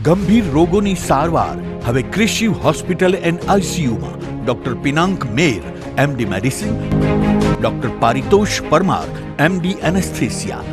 ગંભીર રોગોની સારવાર હવે ક્રિશિવ હોસ્પિટલ એન્ડ આઈસીયુમાં doctor Pinank Mer, MD medicine, doctor Paritosh Parmar, MD anaesthesia,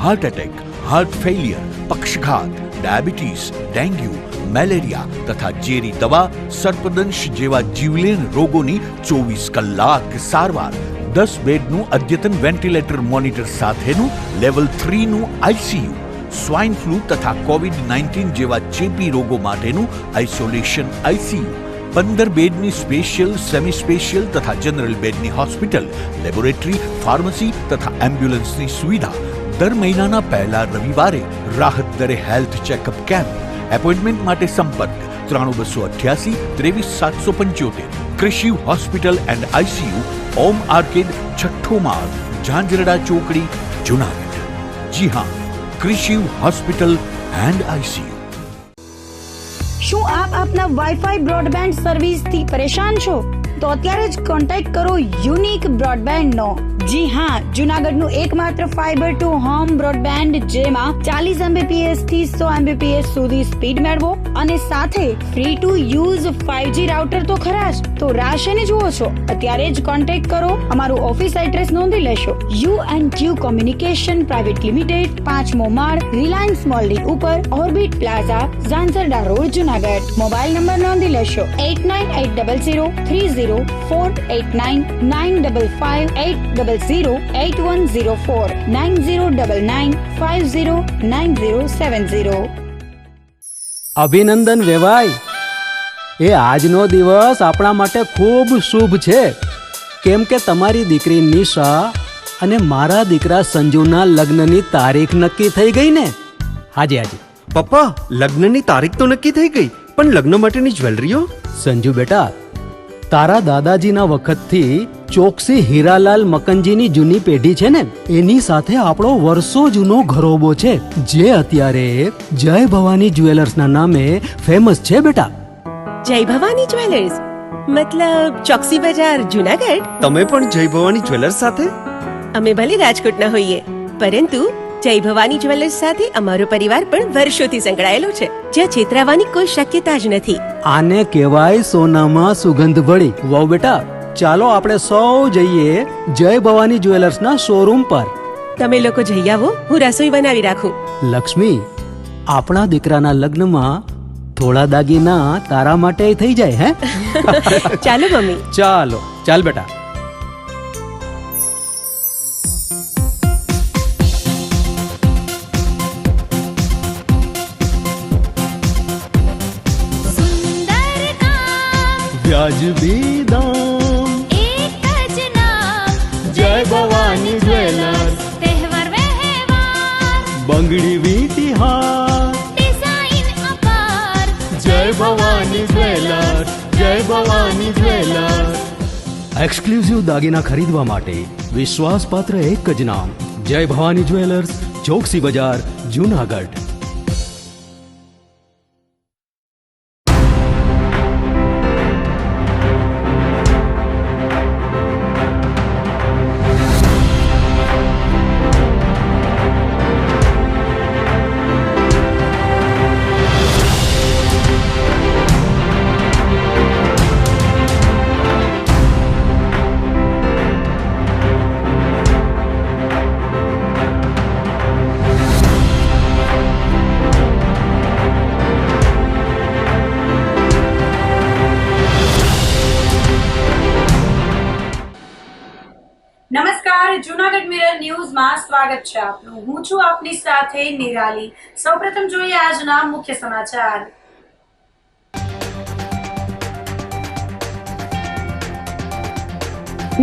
heart attack, heart failure, પક્ષઘાત, ડાયાબિટીસ, ડેન્ગ્યુ, મેલેરિયા તથા ઝેરી દવા, સર્પદંશ જેવા જીવલેણ રોગોની 24 કલાક સારવાર, 10 બેડનું અદ્યતન વેન્ટિલેટર મોનિટર સાથેનું લેવલ 3નું આઈસીયુ, સ્વાઇન ફ્લૂ તથા કોવિડ-19 જેવા ચેપી રોગો માટેનું આઇસોલેશન આઈસીયુ, 15 બેડની સ્પેશિયલ, સેમી સ્પેશિયલ તથા જનરલ બેડની હોસ્પિટલ, લેબોરેટરી, ફાર્મસી તથા એમ્બ્યુલન્સની સુવિધા, દર મહિનાના પહેલા રવિવારે રાહત દરે હેલ્થ ચેકઅપ કેમ્પ. એપોઇન્ટમેન્ટ માટે સંપર્ક 9288 23775. Krishiv hospital and ICU, Om arcade, છઠ્ઠો માળ, ઝાંઝરડા ચોકડી, જુનાગઢ. જી હા, ક્રિશિવ હોસ્પિટલ એન્ડ આઈસીયુ. શું આપ આપના વાઈફાઈ બ્રોડબેન્ડ સર્વિસથી પરેશાન છો? તો અત્યારે જ કોન્ટેક્ટ કરો યુનિક બ્રોડબેન્ડ નો. જી હા, જુનાગઢનું એકમાત્ર ફાઈબર ટુ હોમ બ્રોડબેન્ડ, જેમાં 40 Mbps થી 100 Mbps સુધી સ્પીડ મેળવો અને સાથે free to use 5G router તો ખરા જ. તો રાહ શેની જુઓ છો? અત્યારે જ કોન્ટેક્ટ કરો. અમારું ઓફિસ એડ્રેસ નોંધી લેશો. U&Q કોમ્યુનિકેશન પ્રાઇવેટ લિમિટેડ, 5મો માળ, રિલાયન્સ મોલની ઉપર, orbit plaza, Zanzarda road, Junagadh. Mobile number નોંધી લેશો 89800304899558008104 9099509070. અભિનંદન વેવાય. એ આજનો દિવસ આપણા માટે ખૂબ શુભ છે, કેમ કે તમારી દીકરી નિશા અને મારા દીકરા સંજુના લગ્નની તારીખ નક્કી થઈ ગઈ ને. હાજી હાજી પપ્પા, લગ્નની તારીખ તો નક્કી થઈ ગઈ, પણ લગ્ન માટેની જ્વેલરીઓ? સંજુ બેટા, તારા દાદાજીના વખતથી ચોકસી હીરાલાલ મકનજીની જૂની પેઢી છે ને, એની સાથે આપણો વર્ષો જૂનો ઘરોબો છે, જે અત્યારે જય ભવાની જ્વેલર્સના નામે ફેમસ છે બેટા. જય ભવાની જ્વેલર્સ મતલબ ચોકસી બજાર, જુનાગઢ? તમે પણ જય ભવાની જ્વેલર્સ સાથે? અમે ભલે રાજકોટના હોઈએ, પરંતુ જય ભવાની જ્વેલર્સ સાથે અમારો પરિવાર પણ વર્ષોથી સંકળાયેલો છે, જ્યાં છેતરાવાની કોઈ શક્યતા જ નથી. આને કહેવાય સોનામાં સુગંધ ભળી. વાવ બેટા, ચાલો આપણે સૌ જઈએ જય ભવાની જ્વેલર્સના શોરૂમ પર. તમે લોકો જઈ આવો, હું રસોઈ બનાવી રાખું. લક્ષ્મી, આપણા દીકરાના લગ્નમાં થોડા દાગીના તારા માટે થઈ જાય. હે ચાલો મમ્મી. ચાલો ચાલ બેટા. વ્યાજબી દામ, એક જ નામ, જય ભવાની જ્વેલર્સ. તહેવાર વ્યવહાર, બંગડી વીંટી હાર, ડિઝાઇન અપાર, જય ભવાની જ્વેલર્સ, જય ભવાની જ્વેલર્સ. એક્સક્લુઝિવ દાગીના ખરીદવા માટે વિશ્વાસપાત્ર એક જ નામ, જય ભવાની જ્વેલર્સ, ચોકસી બજાર, જુનાગઢ. નમસ્કાર, જૂનાગઢ મિરર ન્યૂઝમાં સ્વાગત છે આપનું. હું છું આપની સાથે નિરાલી. સૌપ્રથમ જોઈએ આજના મુખ્ય સમાચાર.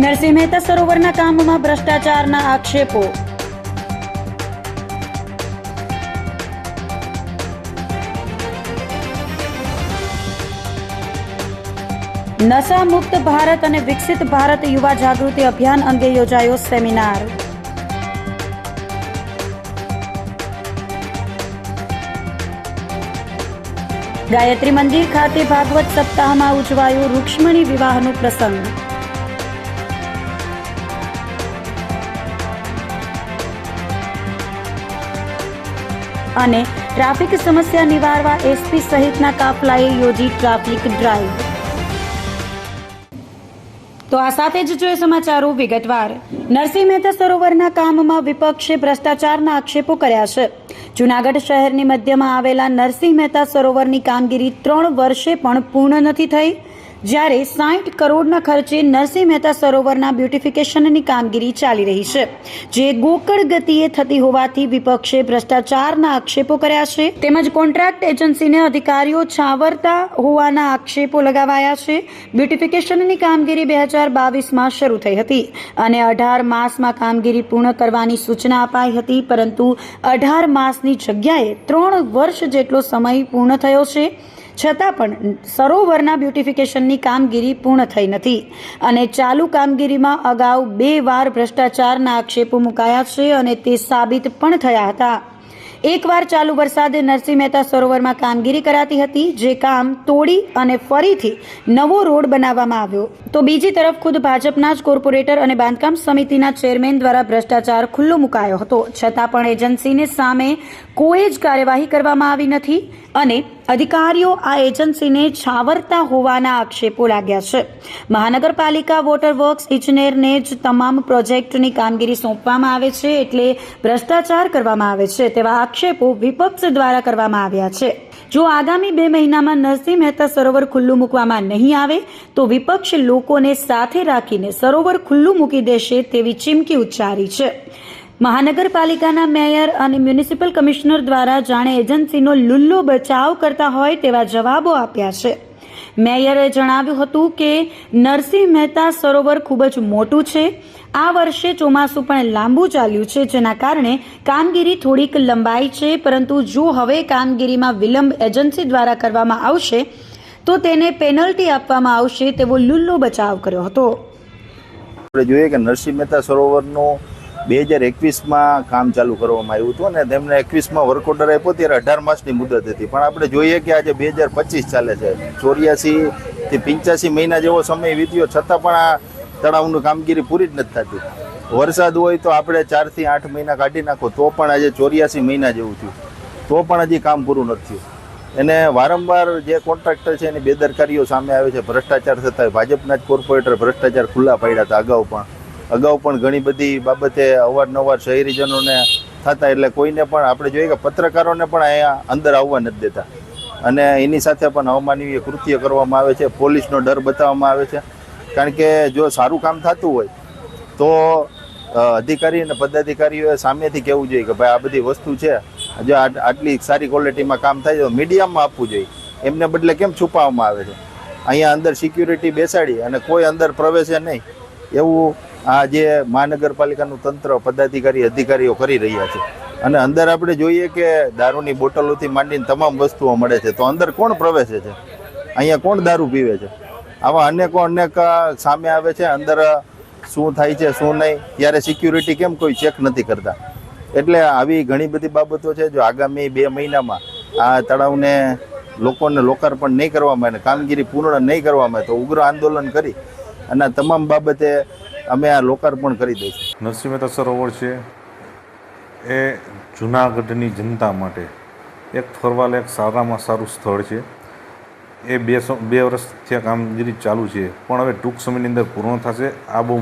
નરસિંહ મહેતા સરોવરના કામમાં ભ્રષ્ટાચારના આક્ષેપો. નશા મુક્ત ભારત અને વિકસિત ભારત યુવા જાગૃતિ અભિયાન અંગે યોજાયો સેમિનાર. ગાયત્રી મંદિર ખાતે ભાગવત સપ્તાહમાં ઉજવાયો રૂક્ષ્મણી વિવાહનો પ્રસંગ. અને ટ્રાફિક સમસ્યા નિવારવા એસપી સહિતના કાફલાએ યોજી ટ્રાફિક ડ્રાઈવ. તો આ સાથે જ જોઈએ સમાચારો વિગતવાર. નરસિંહ મહેતા સરોવરના કામમાં વિપક્ષે ભ્રષ્ટાચારના આક્ષેપો કર્યા છે. જૂનાગઢ શહેરની મધ્યમાં આવેલા નરસિંહ મહેતા સરોવરની કામગીરી 3 વર્ષે પણ પૂર્ણ નથી થઈ, જ્યારે 60 કરોડના ખર્ચે નરસિંહ મહેતા સરોવરના બ્યુટિફિકેશનની કામગીરી ચાલી રહી છે, જે ગોકળ ગતિએ થતી હોવાથી વિપક્ષે ભ્રષ્ટાચારના આક્ષેપો કર્યા છે. તેમજ કોન્ટ્રાક્ટ એજન્સીને અધિકારીઓ છાવરતા હોવાના આક્ષેપો લગાવાયા છે. બ્યુટિફિકેશનની કામગીરી 2022માં શરૂ થઈ હતી અને 18 માસમાં કામગીરી પૂર્ણ કરવાની સૂચના અપાઈ હતી, પરંતુ 18 માસની જગ્યાએ 3 વર્ષ જેટલો સમય પૂર્ણ થયો છે, છતાં પણ સરોવરના બ્યુટિફિકેશનની કામગીરી પૂર્ણ થઈ નથી અને ચાલુ કામગીરીમાં અગાઉ 2 વાર ભ્રષ્ટાચારના આક્ષેપો મુકાયા છે અને તે સાબિત પણ થયા હતા. એકવાર ચાલુ વરસાદે નરસિંહ મહેતા સરોવરમાં કામગીરી કરાતી હતી, જે કામ તોડી અને ફરીથી નવો રોડ બનાવવામાં આવ્યો. તો બીજી તરફ ખુદ ભાજપના જ કોર્પોરેટર અને બાંધકામ સમિતિના ચેરમેન દ્વારા ભ્રષ્ટાચાર ખુલ્લો મુકાયો હતો, છતાં પણ એજન્સીને સામે કોઈ જ કાર્યવાહી કરવામાં આવી નથી અને અધિકારીઓ આ એજન્સીને છાવરતા હોવાના આક્ષેપો લાગ્યા છે. મહાનગરપાલિકા વોટર વર્ક્સ ઇજનેરને જ તમામ પ્રોજેક્ટની કામગીરી સોંપવામાં આવે છે, એટલે ભ્રષ્ટાચાર કરવામાં આવે છે તેવા આક્ષેપો વિપક્ષ દ્વારા કરવામાં આવ્યા છે. જો આગામી 2 મહિનામાં નરસિંહ મહેતા સરોવર ખુલ્લું મૂકવામાં નહીં આવે તો વિપક્ષ લોકોને સાથે રાખીને સરોવર ખુલ્લું મૂકી દેશે તેવી ચીમકી ઉચ્ચારી છે. મહાનગરપાલિકાના મેયર અને મ્યુનિસિપલ કમિશનર દ્વારા જાણે એજન્સીનો લુલ્લો બચાવ કરતા હોય તેવા જવાબો આપ્યા છે. મેયરે જણાવ્યું હતું કે નરસિંહ મહેતા સરોવર ખૂબ જ મોટું છે. આ વર્ષે ચોમાસું પણ લાંબુ ચાલ્યું છે, જેના કારણે કામગીરી થોડીક લંબાઈ છે, પરંતુ જો હવે કામગીરીમાં વિલંબ એજન્સી દ્વારા કરવામાં આવશે તો તેને પેનલ્ટી આપવામાં આવશે તેવો લુલ્લો બચાવ કર્યો હતો. આપણે જોઈએ કે નરસિંહ મહેતા સરોવરનું 2021માં કામ ચાલુ કરવામાં આવ્યું હતું અને તેમને 21માં વર્ક ઓર્ડર આપ્યો ત્યારે 18 માસની મુદત હતી, પણ આપણે જોઈએ કે આજે 2025 ચાલે છે. 84 થી 85 મહિના જેવો સમય વીત્યો, છતાં પણ આ તળાવની કામગીરી પૂરી જ નથી થતી. વરસાદ હોય તો આપણે 4 થી 8 મહિના કાઢી નાખો તો પણ આજે 84 મહિના જેવું થયું, તો પણ હજી કામ પૂરું નથી થયું. એને વારંવાર જે કોન્ટ્રાક્ટર છે એની બેદરકારીઓ સામે આવે છે. ભ્રષ્ટાચાર થતા હોય, ભાજપના જ કોર્પોરેટર ભ્રષ્ટાચાર ખુલ્લા પાડ્યા હતા અગાઉ પણ ઘણી બધી બાબતે અવારનવાર શહેરીજનોને થતા, એટલે કોઈને પણ આપણે જોઈએ કે પત્રકારોને પણ અહીંયા અંદર આવવા નથી દેતા અને એની સાથે પણ અમાનવીય કૃત્ય કરવામાં આવે છે. પોલીસનો ડર બતાવવામાં આવે છે, કારણ કે જો સારું કામ થતું હોય તો અધિકારી અને પદાધિકારીઓએ સામેથી કહેવું જોઈએ કે ભાઈ આ બધી વસ્તુ છે, જો આટલી સારી ક્વોલિટીમાં કામ થાય તો મીડિયામાં આપવું જોઈએ. એમને બદલે કેમ છુપાવવામાં આવે છે? અહીંયા અંદર સિક્યુરિટી બેસાડી અને કોઈ અંદર પ્રવેશે નહીં એવું આ જે મહાનગરપાલિકાનું તંત્ર પદાધિકારી અધિકારીઓ કરી રહ્યા છે. અને અંદર આપણે જોઈએ કે દારૂની બોટલોથી માંડીને તમામ વસ્તુઓ મળે છે, તો અંદર કોણ પ્રવેશે છે? અહીંયા કોણ દારૂ પીવે છે? આવા અનેક સામે આવે છે. અંદર શું થાય છે શું નહીં, ત્યારે સિક્યુરિટી કેમ કોઈ ચેક નથી કરતા? એટલે આવી ઘણી બધી બાબતો છે. જો આગામી 2 મહિનામાં આ તળાવને લોકોને લોકાર્પણ નહીં કરવામાં આવે, કામગીરી પૂર્ણ નહીં કરવામાં આવે તો ઉગ્ર આંદોલન કરી અને તમામ બાબતે અમે આ લોકાર્પણ કરી દઈશું. નરસિંહ મહેતા સરોવર છે એ જૂનાગઢની જનતા માટે એક ફરવાલાયક સારામાં સારું સ્થળ છે. એ 2 વર્ષથી આ કામગીરી ચાલુ છે, પણ હવે ટૂંક સમયની અંદર પૂર્ણ થશે. આ બહુ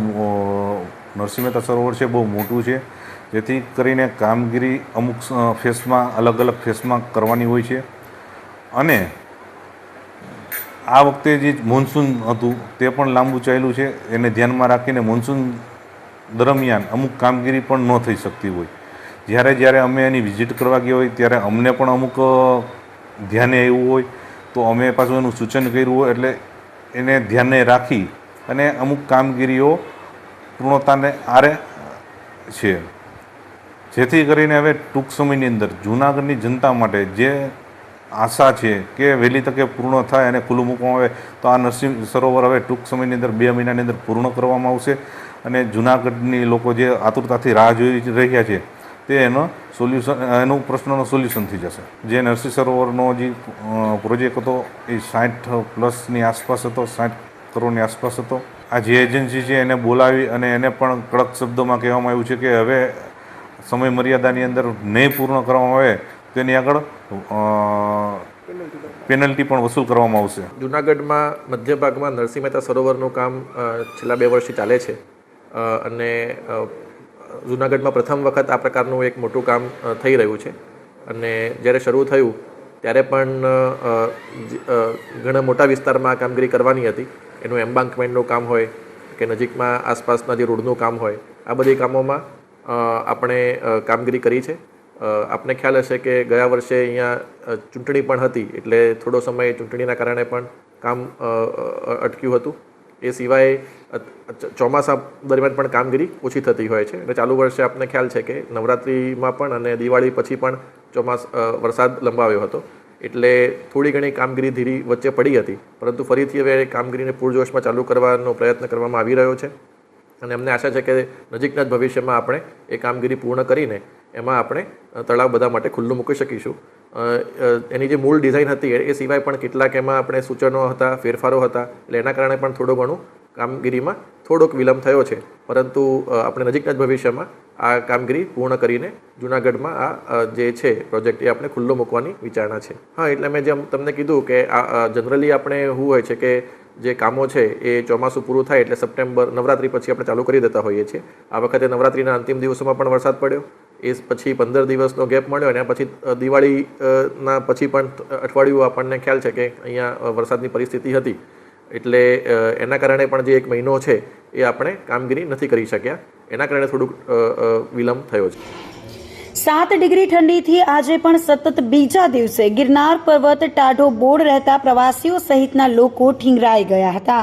નરસિંહ મહેતા સરોવર છે, બહુ મોટું છે, જેથી કરીને કામગીરી અમુક ફેસમાં અલગ ફેસમાં કરવાની હોય છે. અને આ વખતે જે મોન્સૂન હતું તે પણ લાંબુ ચાલ્યું છે, એને ધ્યાનમાં રાખીને મોન્સૂન દરમિયાન અમુક કામગીરી પણ ન થઈ શકતી હોય. જ્યારે અમે એની વિઝિટ કરવા ગયા હોય ત્યારે અમને પણ અમુક ધ્યાને આવ્યું હોય તો અમે પાછું એનું સૂચન કર્યું હોય, એટલે એને ધ્યાને રાખી અને અમુક કામગીરીઓ પૂર્ણતાને આરે છે, જેથી કરીને હવે ટૂંક સમયની અંદર જૂનાગઢની જનતા માટે જે આશા છે કે વહેલી તકે પૂર્ણ થાય અને ખુલ્લું મૂકવામાં આવે તો આ નરસિંહ સરોવર હવે ટૂંક સમયની અંદર 2 મહિનાની અંદર પૂર્ણ કરવામાં આવશે અને જૂનાગઢની લોકો જે આતુરતાથી રાહ જોઈ રહ્યા છે તે એનું પ્રશ્નનો સોલ્યુશન થઈ જશે. જે નરસિંહ સરોવરનો જે પ્રોજેક્ટ હતો એ 60+ આસપાસ હતો, 60 કરોડની આસપાસ હતો. આ જે એજન્સી છે એને બોલાવી અને એને પણ કડક શબ્દોમાં કહેવામાં આવ્યું છે કે હવે સમય મર્યાદાની અંદર નહીં પૂર્ણ કરવામાં આવે તેની આગળ પેનલ્ટી પણ વસૂલ કરવામાં આવશે. જૂનાગઢમાં મધ્ય ભાગમાં નરસિંહ મહેતા સરોવરનું કામ છેલ્લા 2 વર્ષથી ચાલે છે અને જૂનાગઢમાં પ્રથમ વખત આ પ્રકારનું એક મોટું કામ થઈ રહ્યું છે અને જ્યારે શરૂ થયું ત્યારે પણ ઘણા મોટા વિસ્તારમાં આ કામગીરી કરવાની હતી. એનું એમ્બાંકમેન્ટનું કામ હોય કે નજીકમાં આસપાસના જે રોડનું કામ હોય, આ બધી કામોમાં આપણે કામગીરી કરી છે. આપને ખ્યાલ હશે કે ગયા વર્ષે અહીંયા ચૂંટણી પણ હતી, એટલે થોડો સમય ચૂંટણીના કારણે પણ કામ અટક્યું હતું. એ સિવાય ચોમાસા દરમિયાન પણ કામગીરી ઓછી થતી હોય છે અને ચાલુ વર્ષે આપને ખ્યાલ છે કે નવરાત્રિમાં પણ અને દિવાળી પછી પણ વરસાદ લંબાવ્યો હતો, એટલે થોડી ઘણી કામગીરી ધીરી વચ્ચે પડી હતી. પરંતુ ફરીથી હવે કામગીરીને પૂરજોશમાં ચાલુ કરવાનો પ્રયત્ન કરવામાં આવી રહ્યો છે અને અમને આશા છે કે નજીકના જ ભવિષ્યમાં આપણે એ કામગીરી પૂર્ણ કરીને એમાં આપણે તળાવ બધા માટે ખુલ્લું મૂકી શકીશું. એની જે મૂળ ડિઝાઇન હતી એ સિવાય પણ કેટલાક એમાં આપણે સૂચનો હતા, ફેરફારો હતા, એટલે એના કારણે પણ થોડું ઘણું કામગીરીમાં થોડોક વિલંબ થયો છે. પરંતુ આપણે નજીકના જ ભવિષ્યમાં આ કામગીરી પૂર્ણ કરીને જૂનાગઢમાં આ જે છે પ્રોજેક્ટ એ આપણે ખુલ્લો મૂકવાની વિચારણા છે. હા, એટલે મેં જેમ તમને કીધું કે આ જનરલી આપણે શું હોય છે કે જે કામો છે એ ચોમાસું પૂરું થાય એટલે સપ્ટેમ્બર નવરાત્રિ પછી આપણે ચાલુ કરી દેતા હોઈએ છીએ. આ વખતે નવરાત્રિના અંતિમ દિવસોમાં પણ વરસાદ પડ્યો, એ પછી 15 દિવસનો ગેપ મળ્યો અને પછી દિવાળીના પછી પણ અઠવાડિયું આપણને ખ્યાલ છે કે અહીંયા વરસાદની પરિસ્થિતિ હતી, એટલે એના કારણે પણ જે 1 મહિનો છે એ આપણે કામગીરી નથી કરી શક્યા. એના કારણે થોડુંક વિલંબ થયો છે. 7 ડિગ્રી ઠંડીથી આજે પણ સતત બીજા દિવસે ગિરનાર પર્વત ટાઢો બોળ રહેતા પ્રવાસીઓ સહિતના લોકો ઠીંગરાઈ ગયા હતા.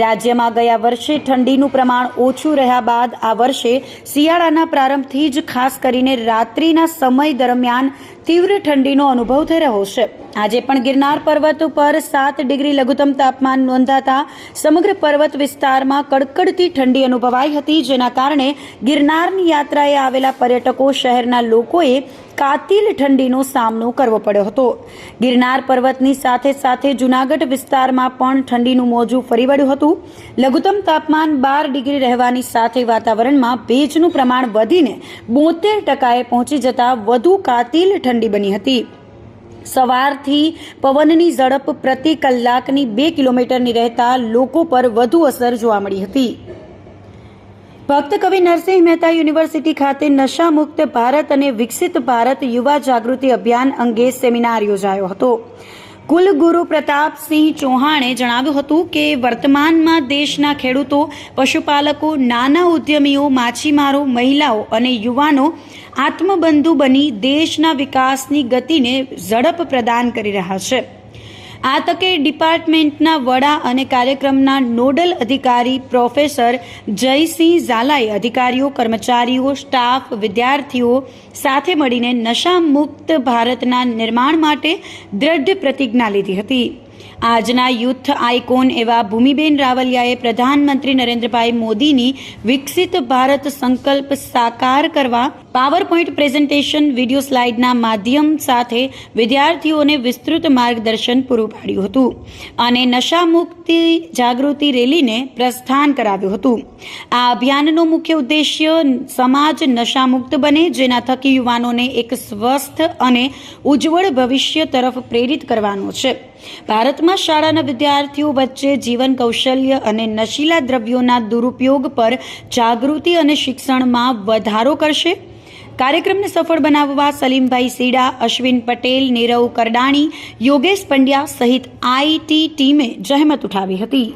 રાજ્યમાં ગયા વર્ષે ઠંડીનું પ્રમાણ ઓછું રહ્યા બાદ આ વર્ષે શિયાળાના પ્રારંભથી જ ખાસ કરીને રાત્રિના સમય દરમિયાન તીવ્ર ઠંડીનો અનુભવ થઈ રહ્યો છે. આજે પણ ગિરનાર પર્વત ઉપર 7 ડિગ્રી લઘુત્તમ તાપમાન નોંધાતા સમગ્ર પર્વત વિસ્તારમાં કડકડતી ઠંડી અનુભવાઈ હતી, જેના કારણે ગિરનારની યાત્રાએ આવેલા પર્યટકો સહિતના લોકોએ કાતિલ ઠંડીનો સામનો કરવો પડ્યો હતો. ગિરનાર પર્વતની સાથે સાથે જૂનાગઢ વિસ્તારમાં પણ ઠંડીનું મોજું ફરી વળ્યું હતું. લઘુત્તમ તાપમાન 12 ડિગ્રી રહેવાની સાથે વાતાવરણમાં ભેજનું પ્રમાણ વધીને 72% પહોંચી જતા વધુ કાતિલ ઠંડી બની હતી. સવારથી પવનની ઝડપ પ્રતિ કલાકની 2 કિલોમીટરની રહેતા લોકો પર વધુ અસર જોવા મળી હતી. ભક્ત કવિ નરસિંહ મહેતા યુનિવર્સિટી ખાતે નશા મુક્ત ભારત અને વિકસિત ભારત યુવા જાગૃતિ અભિયાન અંગે સેમિનાર યોજાયો હતો. કુલગુરુ પ્રતાપસિંહ ચૌહાણે જણાવ્યું હતું કે વર્તમાનમાં દેશના ખેડૂતો, પશુપાલકો, નાના ઉદ્યમીઓ, માછીમારો, મહિલાઓ અને યુવાનો આત્મબંધુ બની દેશના વિકાસની ગતિને ઝડપ પ્રદાન કરી રહ્યા છે. આ તકે ડિપાર્ટમેન્ટના વડા અને કાર્યક્રમના નોડલ અધિકારી પ્રોફેસર જયસિંહ ઝાલાએ અધિકારીઓ, કર્મચારીઓ, સ્ટાફ, વિદ્યાર્થીઓ સાથે મળીને નશા મુક્ત ભારતના નિર્માણ માટે દ્રઢ પ્રતિજ્ઞા લીધી હતી. આજના યુથ આઇકોન એવા ભૂમિબેન રાવલિયાએ પ્રધાનમંત્રી નરેન્દ્રભાઈ મોદીની વિકસિત ભારત સંકલ્પ સાકાર કરવા પાવરપોઈન્ટ પ્રેઝન્ટેશન વિડીયો સ્લાઇડના માધ્યમ સાથે વિદ્યાર્થીઓને વિસ્તૃત માર્ગદર્શન પૂરું પાડ્યું હતું અને નશા મુક્તિ જાગૃતિ રેલીને પ્રસ્થાન કરાવ્યું હતું. આ અભિયાનનો મુખ્ય ઉદ્દેશ્ય સમાજ નશામુક્ત બને, જેના થકી યુવાનોને એક સ્વસ્થ અને ઉજ્જવળ ભવિષ્ય તરફ પ્રેરિત કરવાનો છે. ભારતમાં શાળાના વિદ્યાર્થીઓ વચ્ચે જીવન કૌશલ્ય અને નશીલા દ્રવ્યોના દુરુપયોગ પર જાગૃતિ અને શિક્ષણમાં વધારો કરશે. કાર્યક્રમને સફળ બનાવવા સલીમભાઈ સીડા, અશ્વિન પટેલ, નીરવ કરડાણી, યોગેશ પંડ્યા સહિત આઈટી ટીમે જહેમત ઉઠાવી હતી.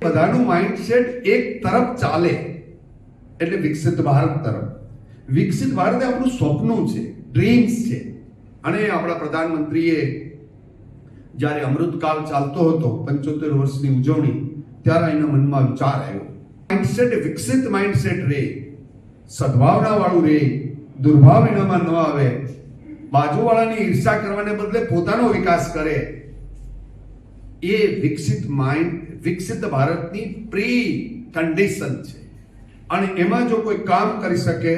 બધાનું માઇન્ડસેટ એક તરફ ચાલે એટલે વિકસિત ભારત તરફ. વિકસિત ભારત એ આપણું સ્વપ્ન છે, ડ્રીમ્સ છે. અને આપણા પ્રધાનમંત્રીએ જ્યારે અમૃતકાળ ચાલતો હતો 75 વર્ષની ઉજવણી, ત્યારે એના મનમાં વિચાર આવ્યો, માઇન્ડસેટ વિકસિત માઇન્ડસેટ રહે, સદભાવના વાળું રહે, દુર્ભાવ એનામાં ન આવે, બાજુવાળાની ઈર્ષા કરવાને બદલે પોતાનો વિકાસ કરે. એ વિકસિત માઇન્ડ, વિકસિત ભારતની પ્રી કન્ડિશન છે. અને એમાં જો કોઈ કામ કરી શકે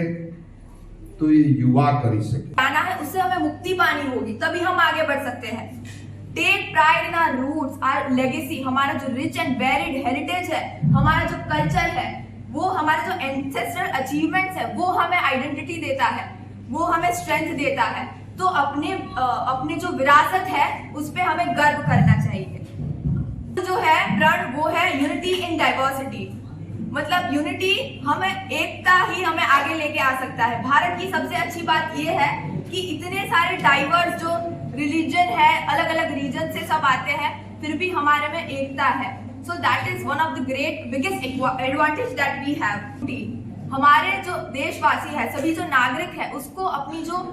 तो ये युवा कर सके. पाना है, उससे हमें मुक्ति पानी होगी, तभी हम आगे बढ़ सकते हैं. Take pride in our roots, our legacy. हमारा जो रिच एंड वेरिड हेरिटेज है, हमारा जो कल्चर है, वो हमारे जो एंसेस्ट्रल अचीवमेंट्स है, वो हमें आइडेंटिटी देता है, वो हमें स्ट्रेंथ देता है. तो अपने जो विरासत है उस पे हमें गर्व करना चाहिए। जो है प्रण वो है यूनिटी इन डाइवर्सिटी, मतलब यूनिटी हमें एकता ही हमें आगे लेके आ सकता है। भारत की सबसे अच्छी बात ये है कि इतने सारे डाइवर्स जो रिलीजन है, अलग अलग रीजन से सब आते हैं, फिर भी हमारे में एकता है। So that is one of the great biggest advantage that we have. हमारे जो देशवासी है, सभी जो नागरिक है, उसको अपनी जो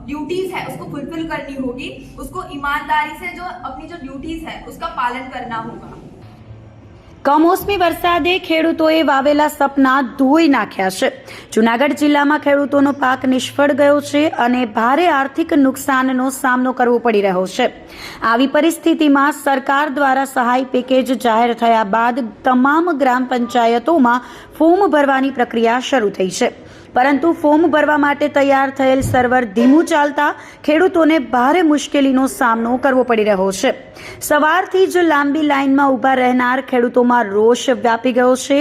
ड्यूटीज है उसको फुलफिल करनी होगी, उसको ईमानदारी से जो अपनी जो ड्यूटीज है उसका पालन करना होगा। કમોસમી વરસાદે ખેડૂતોએ વાવેલા સપના ધોઈ નાખ્યા છે। જૂનાગઢ જિલ્લામાં ખેડૂતોનો પાક નિષ્ફળ ગયો છે અને ભારે આર્થિક નુકસાનનો સામનો કરવો પડી રહ્યો છે। આવી પરિસ્થિતિમાં સરકાર દ્વારા સહાય પેકેજ જાહેર થયા બાદ તમામ ગ્રામ પંચાયતોમાં ફોર્મ ભરવાની પ્રક્રિયા શરૂ થઈ છે, પરંતુ ફોર્મ ભરવા માટે તૈયાર થયેલ સર્વર ધીમું ચાલતા ખેડૂતોને ભારે મુશ્કેલીનો સામનો કરવો પડી રહ્યો છે। સવારથી જ લાંબી લાઇનમાં ઊભા રહેનાર ખેડૂતોમાં રોષ વ્યાપી ગયો છે,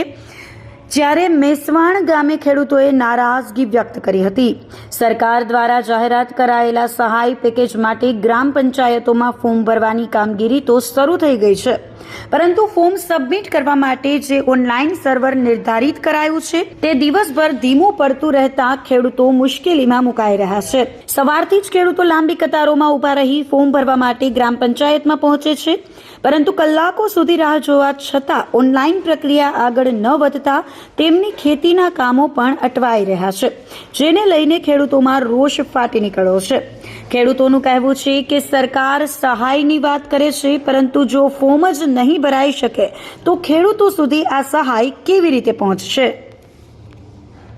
જ્યારે મેસવાણ ગામે ખેડૂતોએ નારાજગી વ્યક્ત કરી હતી। સરકાર દ્વારા જાહેરાત કરાયેલા સહાય પેકેજ માટે ગ્રામ પંચાયતોમાં ફોર્મ ભરવાની કામગીરી તો શરૂ થઈ ગઈ છે, પરંતુ ફોર્મ સબમિટ કરવા માટે જે ઓનલાઈન સર્વર નિર્ધારિત કરાયું છે તે દિવસભર ધીમું પડતું રહેતા ખેડૂતો મુશ્કેલીમાં મુકાઈ રહ્યા છે। સવારથી જ ખેડૂતો લાંબી કતારોમાં ઊભા રહી ફોર્મ ભરવા માટે ગ્રામ પંચાયતમાં પહોંચે છે, પરંતુ કલાકો સુધી રાહ જોવા છતાં ઓનલાઈન પ્રક્રિયા આગળ ન વધતા તેમની ખેતીના કામો પણ અટવાઈ રહ્યા છે, જેને લઈને ખેડૂતોમાં રોષ ફાટી નીકળ્યો છે। ખેડૂતોનું કહેવું છે કે સરકાર સહાયની વાત કરે છે, પરંતુ જો ફોર્મ જ નહીં ભરાઈ શકે તો ખેડૂતો સુધી આ સહાય કેવી રીતે પહોંચશે?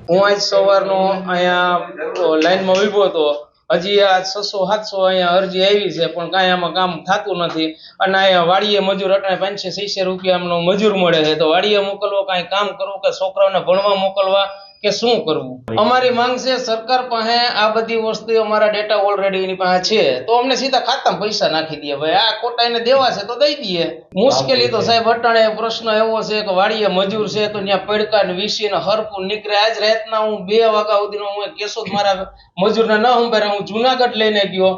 હું આજ સવારનો અહીંયા લાઈનમાં ઊભો હતો, હજી આ 600-700 અહીંયા અરજી આવી છે, પણ કાંઈ આમાં કામ થતું નથી। અને અહીંયા વાડીએ મજૂર અટાણે 500-600 રૂપિયાનો મજૂર મળે છે, તો વાડીએ મોકલવો, કાંઈ કામ કરવું કે છોકરાઓને ભણવા મોકલવા કે શું કરવું? અમારી માંગ છે સરકાર પાસે આ બધી વસ્તુ, અમારા ડેટા ઓલરેડી એની પાસે છે, તો અમને સીધા ખાતામાં પૈસા નાખી દે। ભાઈ આ ખોટા એને દેવા છે તો દઈ દઈએ। મુશ્કેલી તો સાહેબ અટાણે પ્રશ્ન એવો છે કે વાડીએ મજૂર છે તો ત્યાં પડકા ને વીસી ને હરપુર નીકળે। આજ રાતના હું 2 વાગ્યા સુધીનો હું કેશોદ મારા મજૂરને ન સંભાળે, હું જુનાગઢ લઈને ગયો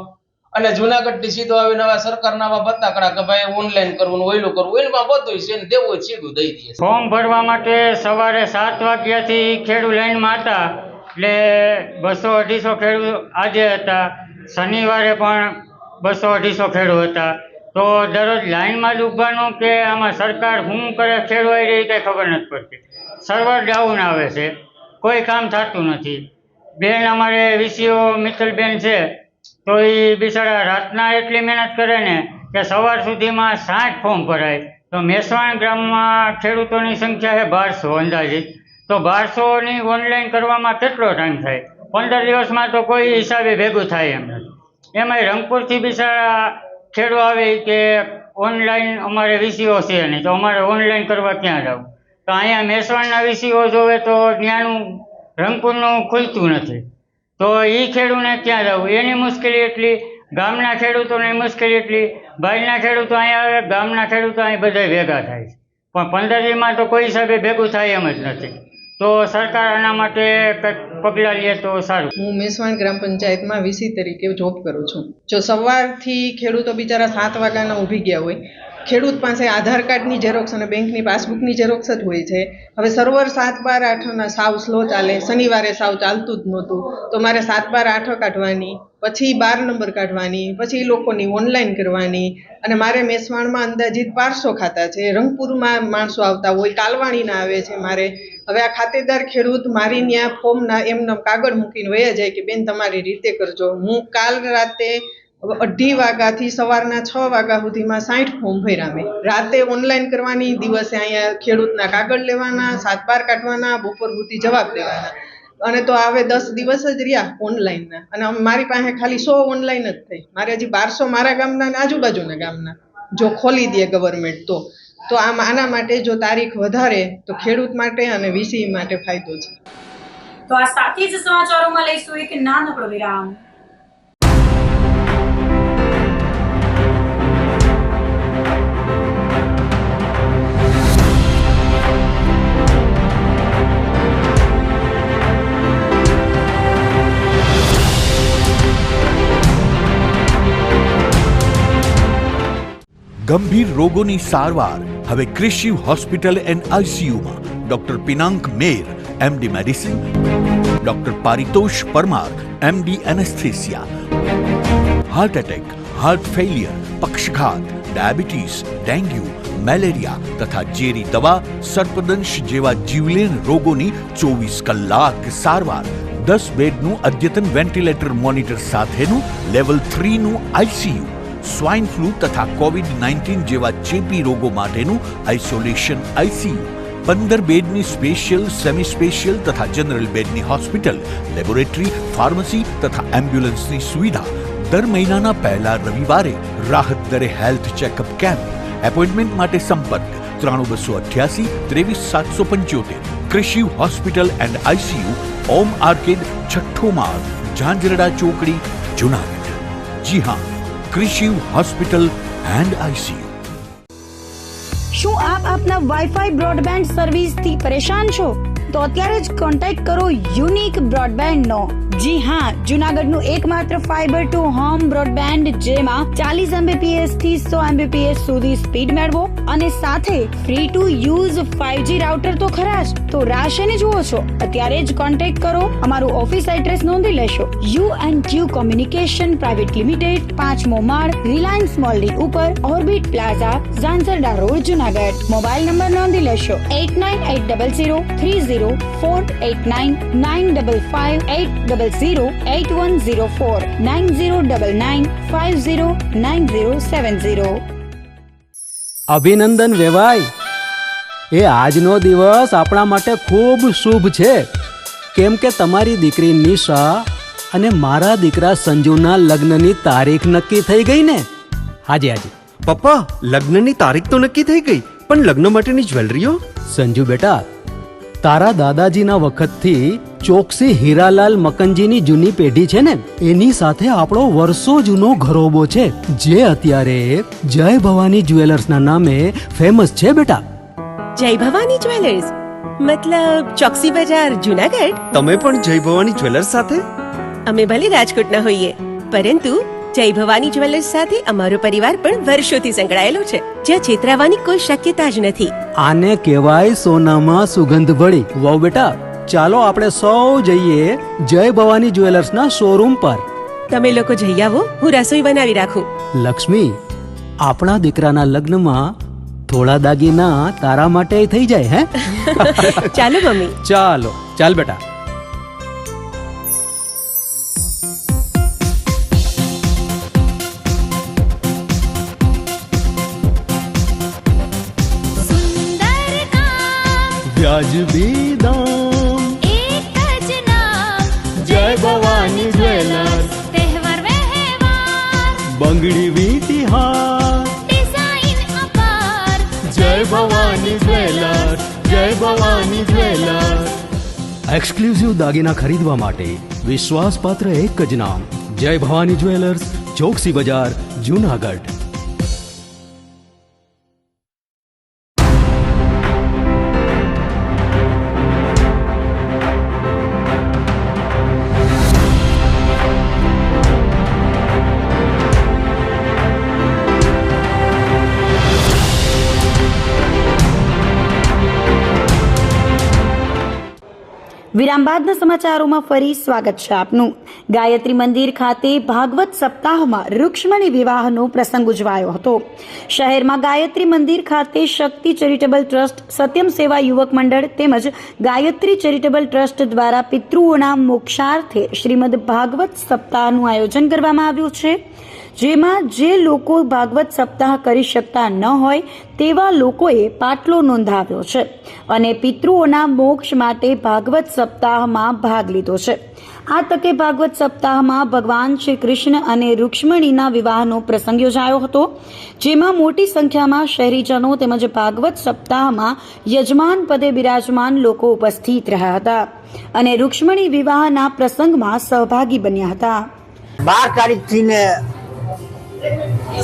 અને જુનાગઢ થી સીધો આવીને હવે સરકારના આવા બતાકડા કે ભાઈ ઓનલાઈન કરવું, ઓયલું કરવું, એમાં બધું છે ને દેવું સીધું દઈ દઈએ। ફોર્મ ભરવા માટે સવારે 7 વાગ્યાથી ખેડૂત લાઈનમાં હતા, એટલે 200-250 ખેડૂત આજે હતા, શનિવારે પણ 200-250 ખેડૂત હતા। તો દરરોજ લાઈનમાં જ ઊભાનું કે આમાં સરકાર શું કરે ખેડવાઈ રહી કંઈ ખબર નથી પડતી। સર્વર ડાઉન આવે છે, કોઈ કામ થતું નથી। બેન અમારે વીસીઓ મિત્તલબેન છે, તો એ બિચારા રાતના એટલી મહેનત કરે ને કે સવાર સુધીમાં 60 ફોર્મ ભરાય। તો મેસવાણ ગ્રામમાં ખેડૂતોની સંખ્યા છે 1200 અંદાજિત, તો 1200ની ઓનલાઈન કરવામાં કેટલો ટાઈમ થાય? 15 દિવસમાં તો કોઈ હિસાબે ભેગું થાય એમ નથી। એમાંય રંગપુરથી બિચારા ખેડૂત આવે કે ઓનલાઈન અમારે વીસીઓ છે નહીં, તો અમારે ઓનલાઈન કરવા ક્યાં જવું? તો અહીંયા મેસવાણના વીસીઓ જોવે તો ત્યાંનું રંગપુરનું ખુલતું નથી, તો એ ખેડૂતને ક્યાં જવું? એની મુશ્કેલી એટલી, ગામના ખેડૂતોની મુશ્કેલી એટલી। બહારના ખેડૂતો અહીંયા આવે, ગામના ખેડૂતો અહીં બધા ભેગા થાય છે, પણ 15 દિવસમાં તો કોઈ હિસાબે ભેગું થાય એમ જ નથી। તો સરકાર આના માટે કંઈક પગલાં લે તો સારું। હું મેસવાણ ગ્રામ પંચાયતમાં વીસી તરીકે જોબ કરું છું। જો સવારથી ખેડૂતો બિચારા 7 વાગ્યાના ઊભી ગયા હોય, ખેડૂત પાસે આધાર કાર્ડની ઝેરોક્સ અને બેંકની પાસબુકની ઝેરોક્સ જ હોય છે। હવે સર્વર 7-12-8 સાવ સ્લો ચાલે, શનિવારે સાવ ચાલતું જ નહોતું, તો મારે 7-12-8 કાઢવાની, પછી 12 નંબર કાઢવાની, પછી લોકોની ઓનલાઈન કરવાની, અને મારે મેસવાણમાં અંદાજિત 1200 ખાતા છે, રંગપુરમાં માણસો આવતા હોય, કાલવાણીના આવે છે મારે। હવે આ ખાતેદાર ખેડૂત મારી ત્યાં ફોર્મના એમને કાગળ મૂકીને વયા જાય કે બેન તમારી રીતે કરજો। હું કાલ રાતે 2:30 વાગ્યાથી સવારના 6 વાગ્યા સુધીમાં 60 ફોર્મ ભર્યા મેં। રાતે ઓનલાઈન કરવાની, દિવસે અહીંયા ખેડૂતના કાગળ લેવાના, 7-12 કાઢવાના, બપોર સુધી જવાબ દેવાના। અને તો હવે 10 દિવસ જ રહ્યા ઓનલાઈનના, અને મારી પાસે ખાલી 100 ઓનલાઈન જ થઈ। મારે હજી 1200 મારા ગામના અને આજુબાજુના ગામના જો ખોલી દે ગવર્મેન્ટ તો આના માટે જો તારીખ વધારે તો ખેડૂત માટે અને વીસી માટે ફાયદો છે। તો આ સાથે જ સમાચારોમાં લઈશું એક નાનકડો વિરામ। ગંભીર રોગોની સારવાર હવે ક્રિશિવ હોસ્પિટલ એન્ડ આઈસીયુમાં doctor Pinank Mer MD medicine, doctor Paritosh Parmar MD anaesthesia, heart attack, heart failure, પક્ષઘાત, ડાયાબિટીસ, ડેન્ગ્યુ, મેલેરિયા તથા ઝેરી દવા, સર્પદંશ જેવા જીવલેણ રોગોની 24 કલાક સારવાર, 10 બેડનું અદ્યતન વેન્ટિલેટર મોનિટર સાથેનું લેવલ 3નું આઈસીયુ, સ્વાઇન ફ્લૂ તથા કોવિડ-19 જેવા ચેપી રોગો માટેનું આઇસોલેશન આઈસીયુ, 15 બેડની સ્પેશિયલ, સેમી સ્પેશિયલ તથા જનરલ બેડની હોસ્પિટલ, લેબોરેટરી, ફાર્મસી તથા એમ્બ્યુલન્સની સુવિધા, દર મહિનાના પહેલા રવિવારે રાહત દરે હેલ્થ ચેકઅપ કેમ્પ. એપોઇન્ટમેન્ટ માટે સંપર્ક 9288 23775. Krishiv hospital and ICU, Om arcade, છઠ્ઠો માળ, ઝાંઝરડા ચોકડી, જુનાગઢ. જી હા, ક્રિશિવ હોસ્પિટલ એન્ડ આઈસીયુ. શું આપ આપના વાઈફાઈ બ્રોડબેન્ડ સર્વિસથી પરેશાન છો? તો અત્યારે જ કોન્ટેક્ટ કરો યુનિક બ્રોડબેન્ડ નો. જી હા, જુનાગઢનું એકમાત્ર ફાઈબર ટુ હોમ બ્રોડબેન્ડ જેમાં 40 Mbps થી 100 Mbps સુધી સ્પીડ મેળવો અને સાથે free to use 5G router તો ખરા જ. તો રાહ શેની જુઓ છો? અત્યારે જ કોન્ટેક્ટ કરો. અમારું ઓફિસ એડ્રેસ નોંધી લેશો. U&Q કોમ્યુનિકેશન પ્રાઇવેટ લિમિટેડ, 5મો માળ, રિલાયન્સ મોલની ઉપર, orbit plaza, Zanzarda road, Junagadh. Mobile number નોંધી લેશો 89800304899558008104 9099509070. અભિનંદન વેવાય. એ આજનો દિવસ આપણા માટે ખૂબ શુભ છે, કેમ કે તમારી દીકરી નિશા અને મારા દીકરા સંજુના લગ્નની તારીખ નક્કી થઈ ગઈ ને. હાજી હાજી પપ્પા, લગ્નની તારીખ તો નક્કી થઈ ગઈ, પણ લગ્ન માટેની જ્વેલરીઓ? સંજુ બેટા, તારા દાદાજીના વખતથી ચોકસી હીરાલાલ મકનજીની જૂની પેઢી છે ને, એની સાથે આપણો વર્ષો જૂનો ઘરોબો છે, જે અત્યારે જય ભવાની જ્વેલર્સના નામે ફેમસ છે બેટા. જય ભવાની જ્વેલર્સ મતલબ ચોકસી બજાર, જુનાગઢ? તમે પણ જય ભવાની જ્વેલર્સ સાથે? અમે ભલે રાજકોટના હોઈએ, પરંતુ જય ભવાની જ્વેલર્સ સાથે અમારો પરિવાર પણ વર્ષોથી સંકળાયેલો છે, જ્યાં છેતરાવાની કોઈ શક્યતા જ નથી. આને કહેવાય સોનામાં સુગંધ ભળી. વાવ બેટા, ચાલો આપણે સૌ જઈએ જય ભવાની જ્વેલર્સના શોરૂમ પર. તમે લોકો જઈ આવો, હું રસોઈ બનાવી રાખું. લક્ષ્મી, આપણા દીકરાના લગ્નમાં થોડા દાગીના તારા માટે થઈ જાય હે? ચાલો મમ્મી. ચાલો ચાલ બેટા. વ્યાજબી દામ, એક જ નામ, જય ભવાની જ્વેલર્સ. તહેવાર વ્યવહાર, બંગડી વીંટી હાર, ડિઝાઇન અપાર, જય ભવાની જ્વેલર્સ, જય ભવાની જ્વેલર્સ. એક્સક્લુઝિવ દાગીના ખરીદવા માટે વિશ્વાસપાત્ર એક જ નામ, જય ભવાની જ્વેલર્સ, ચોકસી બજાર, જુનાગઢ. વિરામ બાદના સમાચારોમાં ફરી સ્વાગત છે આપનું. ગાયત્રી મંદિર ખાતે ભાગવત સપ્તાહમાં રૂક્ષ્મણી વિવાહનો પ્રસંગ ઉજવાયો હતો. શહેરમાં ગાયત્રી મંદિર ખાતે શક્તિ ચેરિટેબલ ટ્રસ્ટ, સત્યમ સેવા યુવક મંડળ તેમજ ગાયત્રી ચેરિટેબલ ટ્રસ્ટ દ્વારા પિતૃઓના મોક્ષાર્થે શ્રીમદ ભાગવત સપ્તાહનું આયોજન કરવામાં આવ્યું છે, જેમાં જે લોકો ભાગવત સપ્તાહ કરી શકતા ન હોય તેવા લોકોએ પાટલો નોંધાવ્યો છે અને પિતૃઓના મોક્ષ માટે ભાગવત સપ્તાહમાં ભાગ લીધો છે. આ તકે ભાગવત સપ્તાહમાં ભગવાન શ્રી કૃષ્ણ અને રૂક્ષ્મણીના વિવાહનો પ્રસંગ યોજાયો હતો, જેમાં મોટી સંખ્યામાં શહેરીજનો તેમજ ભાગવત સપ્તાહમાં યજમાન પદે બિરાજમાન લોકો ઉપસ્થિત રહ્યા હતા અને રૂક્ષ્મણી વિવાહના પ્રસંગમાં સહભાગી બન્યા હતા. 12 તારીખથી ને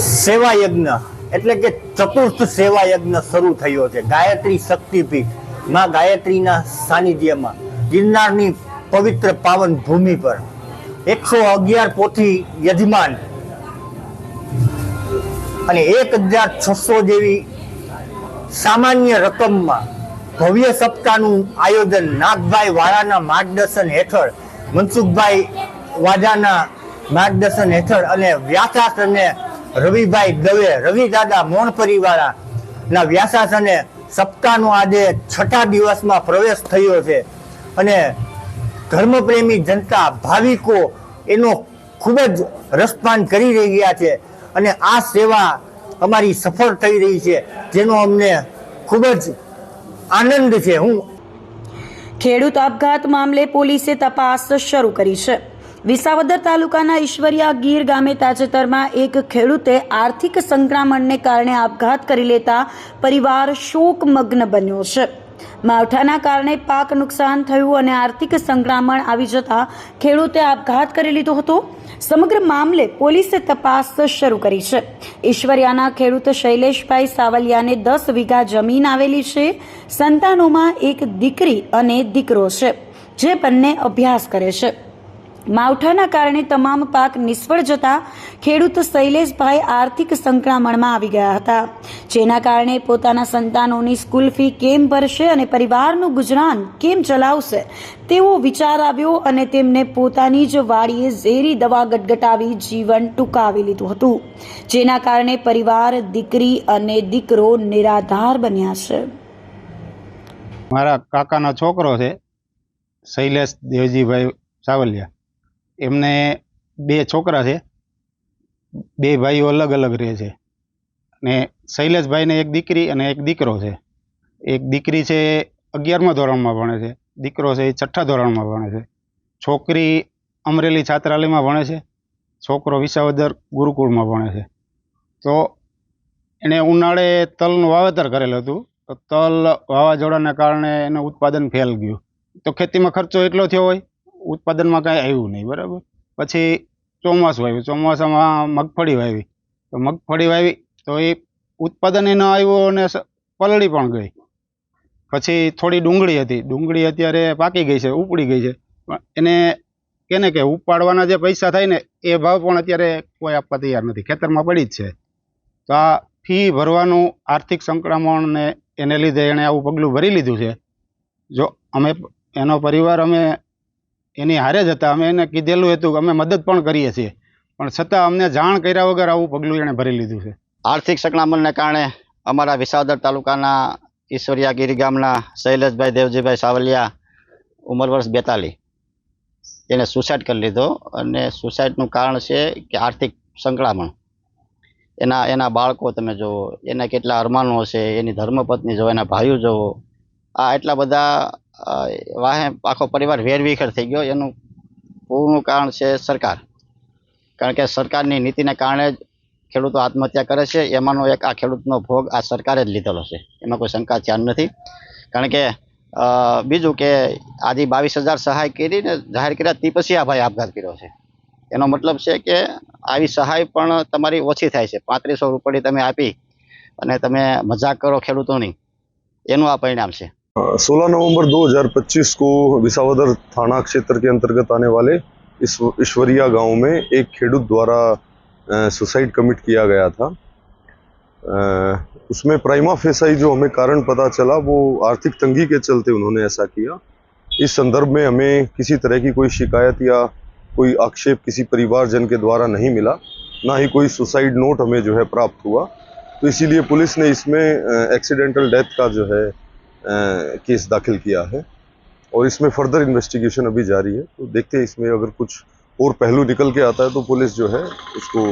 સેવા યજ્ઞ એટલે કે ચતુર્થ સેવા યજ્ઞ શરૂ થયો છે. ગાયત્રી શક્તિપીઠ માં ગાયત્રીના સાનિધ્યમાં ગિરનારની પવિત્ર પાવન ભૂમિ પર 111 પોથી યજમાન અને 1600 જેવી સામાન્ય રકમમાં ભવ્ય સપ્તાહનું આયોજન નાગભાઈ વાળાના માર્ગદર્શન હેઠળ, મનસુખભાઈ વાજાના માર્ગદર્શન હેઠળ અને વ્યાસાસ અને રવિભાઈ દવે, રવિદાદા મોણપરીવાળાના વ્યાસાસ અને સપ્તાહનો આજે 6ઠા દિવસમાં પ્રવેશ થયો છે અને ધર્મપ્રેમી જનતા, ભાવિકો એનો ખૂબ જ રસપાન કરી રહ્યા છે અને આ સેવા અમારી સફળ થઈ રહી છે, જેનો અમને ખૂબ જ આનંદ છે. ખેડૂત આપઘાત મામલે પોલીસે તપાસ શરૂ કરી છે. વિસાવદર તાલુકાના ઈશ્વરિયા ગીર ગામે તાજેતરમાં એક ખેડૂતે આર્થિક સંક્રમણને કારણે આપઘાત કરી લેતા પરિવાર શોકમગ્ન બન્યો છે. માવઠાના કારણે પાક નુકસાન થયું અને આર્થિક સંક્રમણ આવી જતા ખેડૂતે આપઘાત કરી લીધો હતો. સમગ્ર મામલે પોલીસે તપાસ શરૂ કરી છે. ઈશ્વરિયાના ખેડૂત શૈલેષભાઈ સાવલિયાને 10 વીઘા જમીન આવેલી છે. સંતાનોમાં એક દીકરી અને દીકરો છે, જે બંને અભ્યાસ કરે છે. માવઠાના કારણે તમામ પાક નિષ્ફળ જતા ખેડૂત શૈલેષભાઈ આર્થિક સંકળામણમાં આવી ગયા હતા, જેના કારણે પોતાના સંતાનોની સ્કૂલ ફી કેમ ભરશે અને પરિવારનું ગુજરાન કેમ ચલાવશે તેવો વિચાર આવ્યો અને તેમને પોતાની જ વાડીએ ઝેરી દવા ગટગટાવી જીવન ટૂંકાવી લીધું હતું, જેના કારણે પરિવાર, દીકરી અને દીકરો નિરાધાર બન્યા છે. મારા કાકાનો છોકરો છે શૈલેષ દેવજીભાઈ સાવલિયા. એમને 2 છોકરા છે, 2 ભાઈઓ અલગ અલગ રહે છે ને શૈલેષભાઈને એક દીકરી અને એક દીકરો છે. એક દીકરી છે 11મા ધોરણમાં ભણે છે, દીકરો છે એ 6ઠ્ઠા ધોરણમાં ભણે છે. છોકરી અમરેલી છાત્રાલયમાં ભણે છે, છોકરો વિસાવદર ગુરુકુળમાં ભણે છે. તો એણે ઉનાળે તલનું વાવેતર કરેલું હતું, તો તલ વાવાઝોડાના કારણે એનું ઉત્પાદન ફેલ ગયું. તો ખેતીમાં ખર્ચો એટલો થયો હોય, ઉત્પાદનમાં કાંઈ આવ્યું નહીં. બરાબર. પછી ચોમાસું આવ્યું, ચોમાસામાં મગફળી વાવી, તો મગફળી વાવી તો એ ઉત્પાદન ન આવ્યું અને પલળી પણ ગઈ. પછી થોડી ડુંગળી હતી, ડુંગળી અત્યારે પાકી ગઈ છે, ઉપડી ગઈ છે, પણ એને કે ઉપાડવાના જે પૈસા થાય ને એ ભાવ પણ અત્યારે કોઈ આપવા તૈયાર નથી, ખેતરમાં પડી જ છે. તો આ ફી ભરવાનું આર્થિક સંકળામણ ને એને લીધે એણે આવું પગલું ભરી લીધું છે. જો અમે એનો પરિવાર અમે એની હારે જ હતા, અમે એને કીધેલું હતું કે અમે મદદ પણ કરીએ છીએ, પણ છતાં અમને જાણ કર્યા વગર આવું પગલું એણે ભરી લીધું છે. આર્થિક સંકળામણને કારણે અમારા વિસાવદર તાલુકાના ઈશ્વરિયા ગીર ગામના શૈલેષભાઈ દેવજીભાઈ સાવલિયા, ઉંમર વર્ષ 42, એને સુસાઇડ કરી લીધો. અને સુસાઇડનું કારણ છે કે આર્થિક સંકળામણ. એના બાળકો તમે જુઓ, એના કેટલા અરમાનો છે, એની ધર્મપત્ની જુઓ, એના ભાઈઓ જુઓ, આ એટલા બધા વાહે આખો પરિવાર વેરવિખેર થઈ ગયો. એનું પૂરું કારણ છે સરકાર, કારણ કે સરકારની નીતિને કારણે જ ખેડૂતો આત્મહત્યા કરે છે. એમાંનો એક આ ખેડૂતનો ભોગ આ સરકારે જ લીધેલો છે, એમાં કોઈ શંકા ધ્યાન નથી. કારણ કે બીજું કે આજે 22,000 સહાય કરીને જાહેર કર્યા તે પછી આ ભાઈ આપઘાત કર્યો છે. એનો મતલબ છે કે આવી સહાય પણ તમારી ઓછી થાય છે. 3500 રૂપિયા તમે આપી અને તમે મજાક કરો ખેડૂતોની, એનું આ પરિણામ છે. 16 नवंबर 2025 को विसावदर थाना क्षेत्र के अंतर्गत आने वाले इस ईश्वरिया गांव में एक खेडूत द्वारा सुसाइड कमिट किया गया था। उसमें प्राइमा फेसाई जो हमें कारण पता चला वो आर्थिक तंगी के चलते उन्होंने ऐसा किया। इस संदर्भ में हमें किसी तरह की कोई शिकायत या कोई आक्षेप किसी परिवारजन के द्वारा नहीं मिला, ना ही कोई सुसाइड नोट हमें जो है प्राप्त हुआ। तो इसीलिए पुलिस ने इसमें एक्सीडेंटल डेथ का जो है केस दाखिल किया है और इसमें फर्दर इन्वेस्टिगेशन अभी जारी है। तो देखते हैं इसमें अगर कुछ और पहलू निकल के आता है तो पुलिस जो है उसको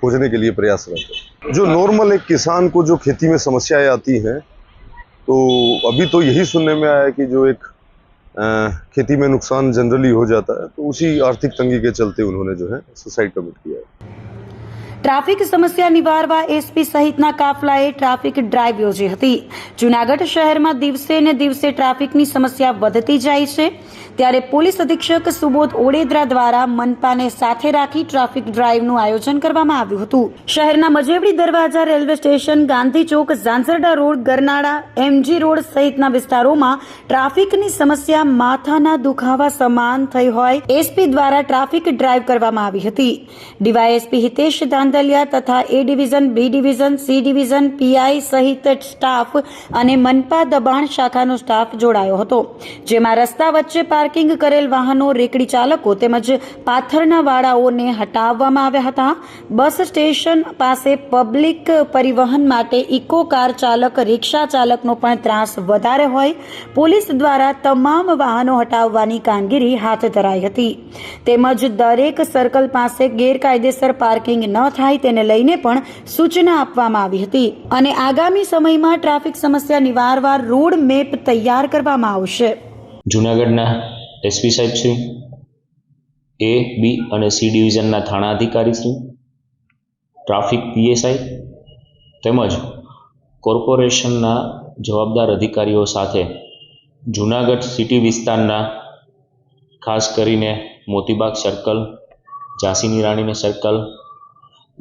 खोजने के लिए प्रयासरत है। जो नॉर्मल एक किसान को जो खेती में समस्याएं आती हैं, तो अभी तो यही सुनने में आया कि जो एक खेती में नुकसान जनरली हो जाता है, तो उसी आर्थिक तंगी के चलते उन्होंने जो है सुसाइड कमिट किया है। ટ્રાફિક સમસ્યા નિવારવા એસપી સહિતના કાફલાએ ટ્રાફિક ડ્રાઈવ યોજી હતી. જૂનાગઢ શહેરમાં દિવસે ને દિવસે ટ્રાફિકની સમસ્યા વધતી જાય છે, ત્યારે પોલીસ અધિક્ષક સુબોધ ઓડેદરા દ્વારા મનપાને સાથે રાખી ટ્રાફિક ડ્રાઈવનું આયોજન કરવામાં આવ્યું હતું. શહેરના મજેવડી દરવાજા, રેલવે સ્ટેશન, ગાંધી ચોક, ઝાંઝરડા રોડ, ગરનાળા, એમજી રોડ સહિતના વિસ્તારોમાં ટ્રાફિકની સમસ્યા માથાના દુખાવા સમાન થઈ હોય એસપી દ્વારા ટ્રાફિક ડ્રાઈવ કરવામાં આવી હતી. ડીવાયએસપી હિતેશ દાંદલિયા તથા A division, B division, C division, PI સહિત સ્ટાફ અને મનપા દબાણ શાખાનો સ્ટાફ જોડાયો હતો, જેમાં રસ્તા વચ્ચે પાર્કિંગ કરેલ વાહનો, રેકડી ચાલકો તેમજ પાથરના વાળાઓને હટાવવામાં આવ્યા હતા. બસ સ્ટેશન પાસે પબ્લિક પરિવહન માટે ઇકો કાર ચાલક, રિક્ષા ચાલકનો પણ ત્રાસ વધારે હોય પોલીસ દ્વારા તમામ વાહનો હટાવવાની કામગીરી હાથ ધરાઈ હતી. તેમજ દરેક સર્કલ પાસે ગેરકાયદેસર પાર્કિંગ ન થાય તેને લઈને પણ સૂચના આપવામાં આવી હતી અને આગામી સમયમાં ટ્રાફિક સમસ્યા નિવારવા રોડ મેપ તૈયાર કરવામાં આવશે. જૂનાગઢના એસપી સાહેબ શ્રી, એ, બી અને સી ડિવિઝનના થાણા અધિકારી શ્રી, ટ્રાફિક પીએસઆઈ તેમજ કોર્પોરેશનના જવાબદાર અધિકારીઓ સાથે જૂનાગઢ સિટી વિસ્તારના ખાસ કરીને મોતીબાગ સર્કલ, ઝાંસીની રાણીને circle,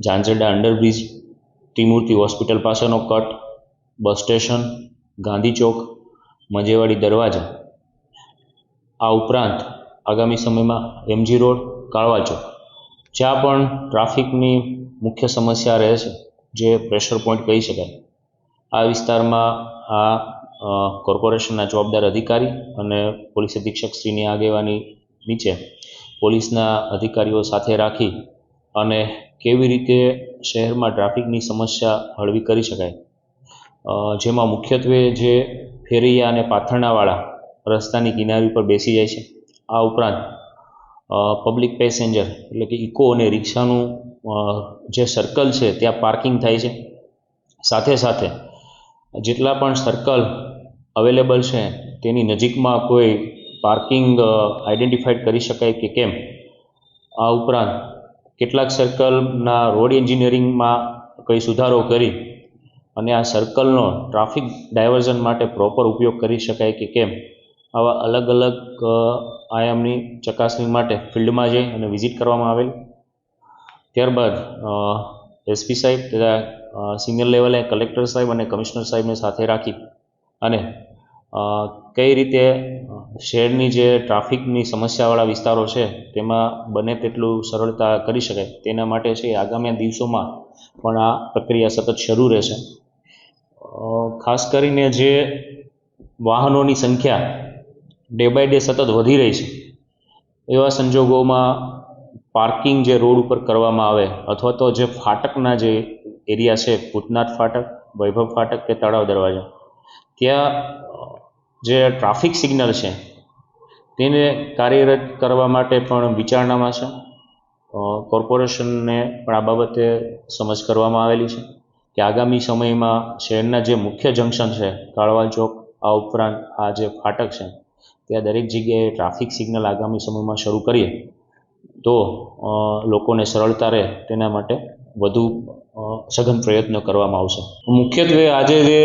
Zanzarda underbridge, Trimurti hospital પાસેનો cut, bus station, Gandhi Chowk, Majevadi Darwaja, આ ઉપરાંત આગામી સમયમાં એમજી રોડ, કાળવા ચોક, જ્યાં પણ ટ્રાફિકની મુખ્ય સમસ્યા રહે છે, જે પ્રેશર પોઈન્ટ કહી શકાય, આ વિસ્તારમાં આ કોર્પોરેશનના જવાબદાર અધિકારી અને પોલીસ અધિક્ષક શ્રીની આગેવાની નીચે પોલીસના અધિકારીઓ સાથે રાખી અને કેવી રીતે શહેરમાં ટ્રાફિકની સમસ્યા હળવી કરી શકાય, જેમાં મુખ્યત્વે જે ફેરિયા અને પાથરણાવાળા રસ્તાની કિનારી પર બેસી જાય છે, આ ઉપરાંત પબ્લિક પેસેન્જર એટલે કે ઇકો અને રિક્ષાનું જે સર્કલ છે ત્યાં પાર્કિંગ થાય છે. સાથે સાથે જેટલા પણ સર્કલ અવેલેબલ છે તેની નજીકમાં કોઈ પાર્કિંગ આઈડેન્ટિફાઈડ કરી શકાય કે કેમ, આ ઉપરાંત કેટલાક સર્કલના રોડ એન્જિનિયરિંગમાં કંઈ સુધારો કરી અને આ સર્કલનો ટ્રાફિક ડાયવર્ઝન માટે પ્રોપર ઉપયોગ કરી શકાય કે કેમ, આવા અલગ અલગ આયામની ચકાસણી માટે ફિલ્ડમાં જઈ અને વિઝિટ કરવામાં આવેલ. ત્યારબાદ એસપી સાહેબ તથા સિનિયર લેવલે કલેક્ટર સાહેબ અને કમિશનર સાહેબને સાથે રાખી અને કઈ રીતે શહેરની જે ટ્રાફિકની સમસ્યાવાળા વિસ્તારો છે તેમાં બને તેટલું સરળતા કરી શકાય તેના માટે છે આગામી દિવસોમાં પણ આ પ્રક્રિયા સતત શરૂ રહેશે. ખાસ કરીને જે વાહનોની સંખ્યા ડે બાય ડે સતત વધી રહી છે એવા સંજોગોમાં પાર્કિંગ જે રોડ ઉપર કરવામાં આવે અથવા તો જે ફાટકના જે એરિયા છે, ભૂતનાથ ફાટક, વૈભવ ફાટક કે તળાવ દરવાજા, ત્યાં જે ટ્રાફિક સિગ્નલ છે તેને કાર્યરત કરવા માટે પણ વિચારણામાં છે. કોર્પોરેશનને પણ આ બાબતે સમજ કરવામાં આવેલી છે કે આગામી સમયમાં શહેરના જે મુખ્ય જંકશન છે, કાળવા ચોક, આ ઉપરાંત આ જે ફાટક છે ત્યાં દરેક જગ્યાએ ટ્રાફિક સિગ્નલ આગામી સમયમાં શરૂ કરીએ તો લોકોને સરળતા રહે તેના માટે વધુ સઘન પ્રયત્નો કરવામાં આવશે. મુખ્યત્વે આજે જે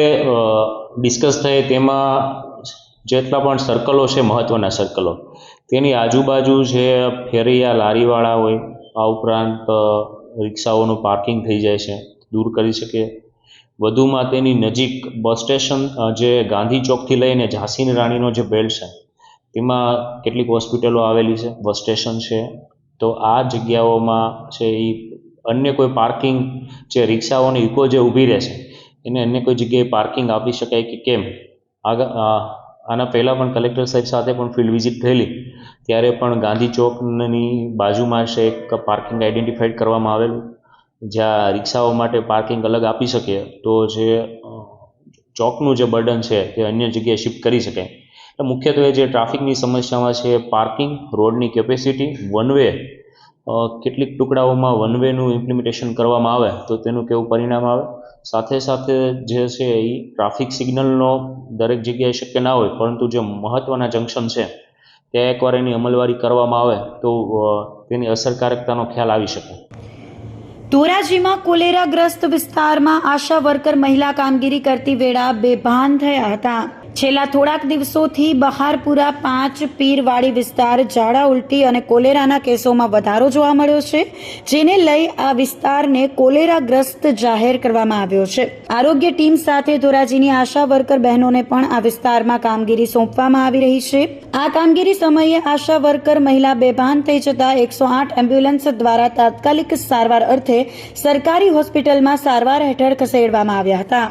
ડિસ્કસ થાય તેમાં જેટલા પણ સર્કલો છે, મહત્ત્વના સર્કલો, તેની આજુબાજુ જે ફેરિયા લારીવાળા હોય, આ ઉપરાંત રિક્ષાઓનું પાર્કિંગ થઈ જાય છે, દૂર કરી શકીએ. વધુમાં તેની નજીક બસ સ્ટેશન જે ગાંધી ચોકથી લઈને ઝાંસીની રાણીનો જે બેલ્ટ છે તેમાં કેટલીક હોસ્પિટલો આવેલી છે, બસ સ્ટેશન છે, તો આ જગ્યાઓમાં છે એ અન્ય કોઈ પાર્કિંગ જે રિક્ષાઓની ઇકો જે ઊભી રહે છે એને અન્ય કોઈ જગ્યાએ પાર્કિંગ આપી શકાય કે કેમ. આના પહેલાં પણ કલેક્ટર સાહેબ સાથે પણ ફિલ્ડ વિઝિટ થયેલી ત્યારે પણ ગાંધી ચોકની બાજુમાં છે એક પાર્કિંગ આઈડેન્ટિફાઈડ કરવામાં આવેલું, જ્યાં રિક્ષાઓ માટે પાર્કિંગ અલગ આપી શકીએ તો જે ચોકનું જે બર્ડન છે તે અન્ય જગ્યાએ શિફ્ટ કરી શકાય. મુખ્યત્વે જે ટ્રાફિકની સમસ્યામાં છે પાર્કિંગ, રોડની કેપેસિટી, વન વે, કેટલીક ટુકડાઓમાં વન વેનું ઇમ્પ્લિમેન્ટેશન કરવામાં આવે તો તેનું કેવું પરિણામ આવે, સાથે સાથે જે છે એ ટ્રાફિક સિગ્નલનો દરેક જગ્યાએ શક્ય ના હોય પરંતુ જે મહત્ત્વના જંકશન છે ત્યાં એકવાર એની અમલવારી કરવામાં આવે તો તેની અસરકારકતાનો ખ્યાલ આવી શકે. ધોરાજીમાં કોલેરાગ્રસ્ત વિસ્તારમાં આશા વર્કર મહિલા કામગીરી કરતી વેળા બેભાન થયા હતા. છેલ્લા થોડાક દિવસોથી બહારપુરા 5 પીરવાડી વિસ્તાર ઝાડા ઉલટી અને કોલેરાના કેસોમાં વધારો જોવા મળ્યો છે, જેને લઈ આ વિસ્તારને કોલેરાગ્રસ્ત જાહેર કરવામાં આવ્યો છે. આરોગ્ય ટીમ સાથે ધોરાજીની આશા વર્કર બહેનોને પણ આ વિસ્તારમાં કામગીરી સોંપવામાં આવી રહી છે. આ કામગીરી સમયે આશા વર્કર મહિલા બેભાન થઈ જતા 108 એમ્બ્યુલન્સ દ્વારા તાત્કાલિક સારવાર અર્થે સરકારી હોસ્પિટલમાં સારવાર હેઠળ ખસેડવામાં આવ્યા હતા.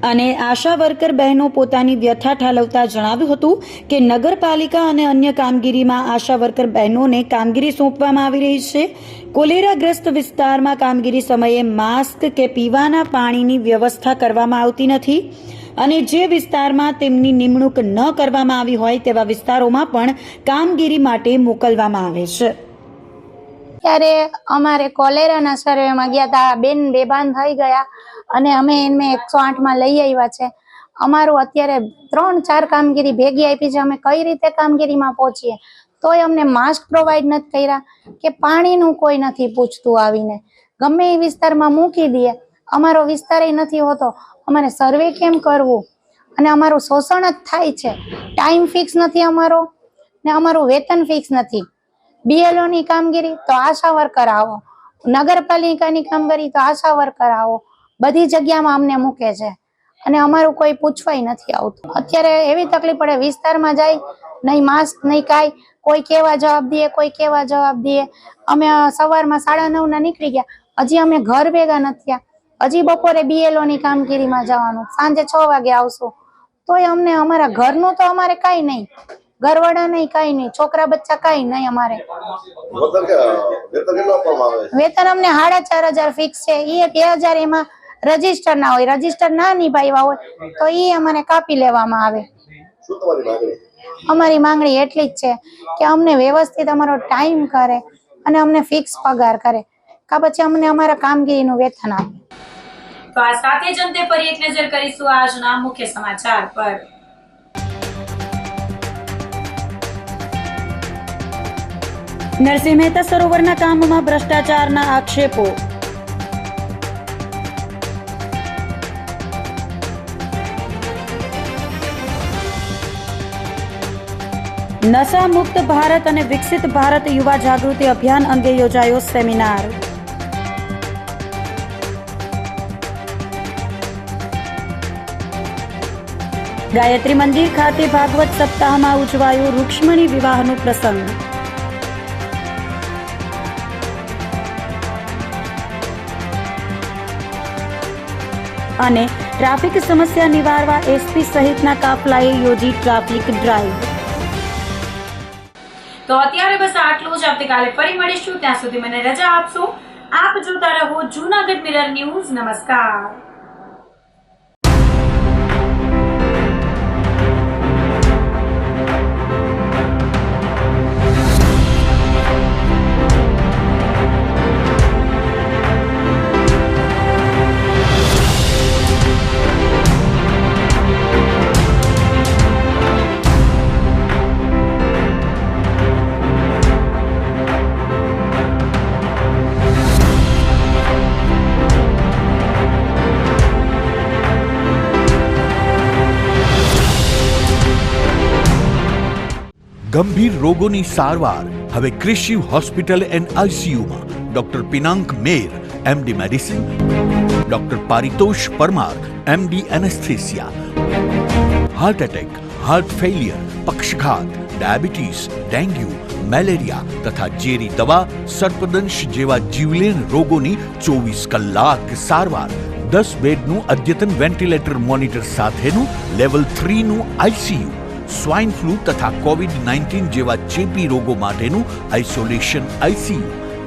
અને આશા વર્કર બહેનો પોતાની વ્યથા ઠાલવતા જણાવ્યું હતું કે નગરપાલિકા અને અન્ય કામગીરીમાં આશા વર્કર બહેનોને કામગીરી સોંપવામાં આવી રહી છે. કોલેરાગ્રસ્ત વિસ્તારમાં કામગીરી સમયે માસ્ક કે પીવાના પાણીની વ્યવસ્થા કરવામાં આવતી નથી અને જે વિસ્તારમાં તેમની નિમણૂક ન કરવામાં આવી હોય તેવા વિસ્તારોમાં પણ કામગીરી માટે મોકલવામાં આવે છે. ત્યારે અમારે કોલેરાના સર્વેમાં ગયા હતા, બેન બેભાન થઈ ગયા અને અમે એને 108માં લઈ આવ્યા છે. અમારું અત્યારે 3-4 કામગીરી ભેગી આપી છે. અમે કઈ રીતે કામગીરીમાં પહોંચીએ તોય અમને માસ્ક પ્રોવાઈડ નથી કર્યા કે પાણીનું કોઈ નથી પૂછતું આવીને. ગમે એ વિસ્તારમાં મૂકી દઈએ, અમારો વિસ્તાર નથી હોતો, અમારે સર્વે કેમ કરવું? અને અમારું શોષણ જ થાય છે. ટાઈમ ફિક્સ નથી અમારો ને અમારું વેતન ફિક્સ નથી. BLOની કામગીરી તો આશા વર્કર આવો, નગરપાલિકાની કામગીરી તો આશા વર્કર આવો, બધી જગ્યામાં અમને મૂકે છે અને અમારું કોઈ પૂછવાય નથી આવતું. અત્યારે એવી તકલીફ પડે, વિસ્તારમાં જાય નહીં માસ્ક નહીં કાંઈ, કોઈ કેવા જવાબ દે, કોઈ કેવા જવાબ દે. અમે સવારમાં 9:30 નીકળી ગયા, હજી અમે ઘર ભેગા નથી થયા, હજી બપોરે BLOની કામગીરીમાં જવાનું, સાંજે 6 વાગે આવશું. તોય અમને અમારા ઘરનું તો અમારે કાંઈ નહીં, ઘરવાળા નહીં, કાંઈ નહીં, છોકરા બચ્ચા કાંઈ નહીં. અમારે વેતન અમને 4,500 ફિક્સ છે. એ 2,000 એમાં રજીસ્ટર ના હોય, રજીસ્ટર ના નિભાવ્યા હોય તો એ અમને કાપી લેવામાં આવે. અમારી માંગણી એટલી જ છે કે અમને વ્યવસ્થિત અમારો ટાઈમ કરે અને અમને ફિક્સ પગાર કરે, કા પછી અમને અમારા કામગીરીનું વેતન આપે. તો આ સાથે જ અંતે ફરી એક નજર કરીશું આજના મુખ્ય સમાચાર પર. નરસિંહ મહેતા સરોવરના કામમાં ભ્રષ્ટાચારના આક્ષેપો. નશા મુક્ત ભારત અને વિકસિત ભારત યુવા જાગૃતિ અભિયાન અંગે યોજાયો સેમિનાર. ગાયત્રી મંદિર ખાતે ભાગવત સપ્તાહમાં ઉજવાયો રૂક્ષ્મણી વિવાહનો પ્રસંગ. અને ટ્રાફિક સમસ્યા નિવારવા SP સહિતના કાફલાએ યોજી ટ્રાફિક ડ્રાઈવ. તો અત્યારે બસ આટલું જ. આવતીકાલે ફરી મળીશું, ત્યાં સુધી મને રજા આપશો. આપ જોતા રહો જૂનાગઢ મિરર ન્યૂઝ. નમસ્કાર. ગંભીર રોગોની સારવાર હવે કૃષિ હોસ્પિટલ એન્ડ ICUમાં doctor Pinank Mer MD medicine, doctor Paritosh Parmar MD anaesthesia. Heart attack, heart failure, પક્ષઘાત, ડાયાબિટીસ, ડેન્ગ્યુ, મેલેરિયા તથા ઝેરી દવા, સર્પદંશ જેવા જીવલેણ રોગોની 24 કલાક સારવાર. 10 બેડનું અદ્યતન વેન્ટિલેટર મોનિટર સાથેનું લેવલ 3નું ICU. સ્વાઇન ફ્લૂ તથા COVID-19 જેવા ચેપી રોગો માટેનું આઇસોલેશન ICU.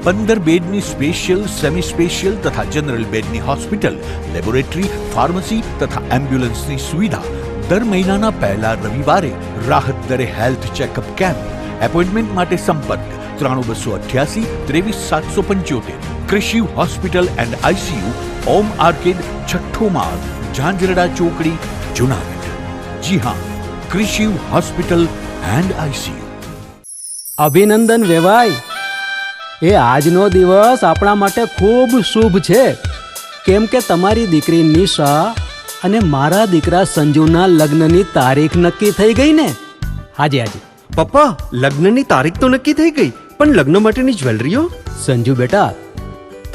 15 બેડની સ્પેશિયલ, સેમી સ્પેશિયલ તથા જનરલ બેડની હોસ્પિટલ, લેબોરેટરી, ફાર્મસી તથા એમ્બ્યુલન્સની સુવિધા. દર મહિનાના પહેલા રવિવારે રાહત દરે હેલ્થ ચેકઅપ કેમ્પ. એપોઇન્ટમેન્ટ માટે સંપર્ક 9288 23775. કૃષિ hospital and ICU, Om arcade, છઠ્ઠો માળ, ઝાંઝરડા ચોકડી, જુનાગઢ. જી હા, કૃષિ હોસ્પિટલ એન્ડ ICU. અભિનંદન વેવાઈ, એ આજનો દિવસ આપણા માટે ખૂબ શુભ છે, કેમ કે તમારી દીકરી નિશા અને મારા દીકરા સંજુના લગ્નની તારીખ નક્કી થઈ ગઈ ને. હાજી હાજી. પપ્પા, લગ્નની તારીખ તો નક્કી થઈ ગઈ, પણ લગ્ન માટેની જ્વેલરીઓ? સંજુ બેટા,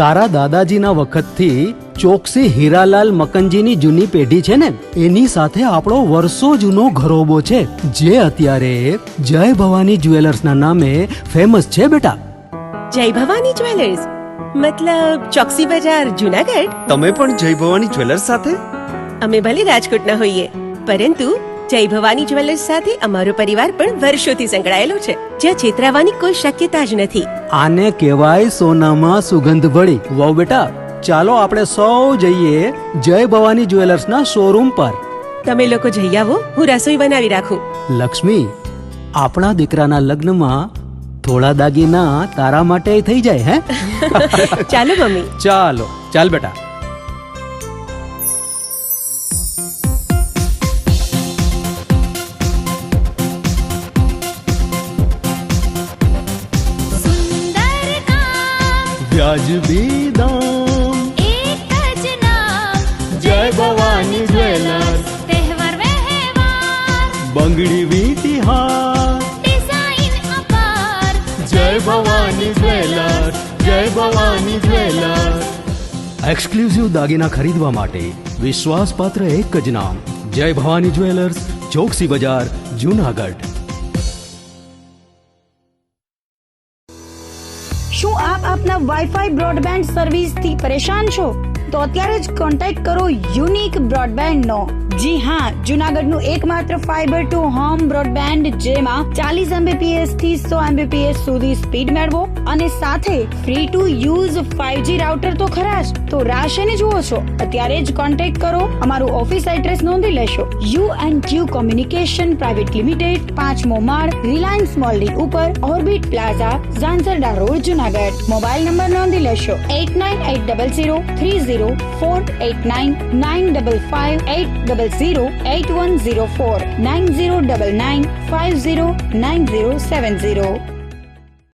તારા દાદાજીના વખતથી ચોકસી હીરાલાલ મકનજીની જૂની પેઢી છે ને, એની સાથે આપણો વર્ષો જૂનો ઘરોબો છે, જે અત્યારે જય ભવાની જ્વેલર્સના નામે ફેમસ છે બેટા. જય ભવાની જ્વેલર્સ મતલબ ચોકસી બજાર જુનાગઢ? તમે પણ જય ભવાની જ્વેલર્સ સાથે? અમે ભલે રાજકોટના હોઈએ, પરંતુ જય ભવાની જ્વેલર્સ સાથે અમારો પરિવાર પણ વર્ષોથી સંકળાયેલો છે, જ્યાં છેતરાવાની કોઈ શક્યતા જ નથી. આને કહેવાય સોનામાં સુગંધ ભળી. વાવ બેટા, ચાલો આપણે સૌ જઈએ જય ભવાની જ્વેલર્સના શોરૂમ પર. તમે લોકો જઈ આવો, હું રસોઈ બનાવી રાખું. લક્ષ્મી, આપણા દીકરાના લગ્નમાં થોડા દાગીના તારા માટે થઈ જાય. હે ચાલો મમ્મી. ચાલો ચાલ બેટા. વ્યાજબી દામ, एक જ नाम જય ભવાની જ્વેલર્સ. तहेवार व्यवहार બંગડી વીટી હાર, डिजाइन अपार જય ભવાની જ્વેલર્સ, જય ભવાની જ્વેલર્સ. એક્સક્લુઝિવ દાગીના ખરીદવા માટે વિશ્વાસપાત્ર એક જ નામ, જય ભવાની જ્વેલર્સ, ચોકસી બજાર, જુનાગઢ. શું આપ આપના વાઈફાઈ બ્રોડબેન્ડ સર્વિસથી પરેશાન છો? તો અત્યારે જ કોન્ટેક્ટ કરો યુનિક બ્રોડબેન્ડ નો. જી હા, જુનાગઢનું એકમાત્ર ફાઈબર ટુ હોમ બ્રોડબેન્ડ, જેમાં 40 Mbps થી 100 Mbps સુધી સ્પીડ મેળવો અને સાથે free to use 5G router તો ખરા જ. તો રાહ શેને જુઓ છો? અત્યારે જ કોન્ટેક્ટ કરો. અમારું ઓફિસ એડ્રેસ નોંધી લેશો. U&Q કોમ્યુનિકેશન પ્રાઇવેટ લિમિટેડ, 5મો માળ, રિલાયન્સ મોલની ઉપર, orbit plaza, Zanzarda road, Junagadh. Mobile number નોંધી લેશો 898003048995580081049099509070.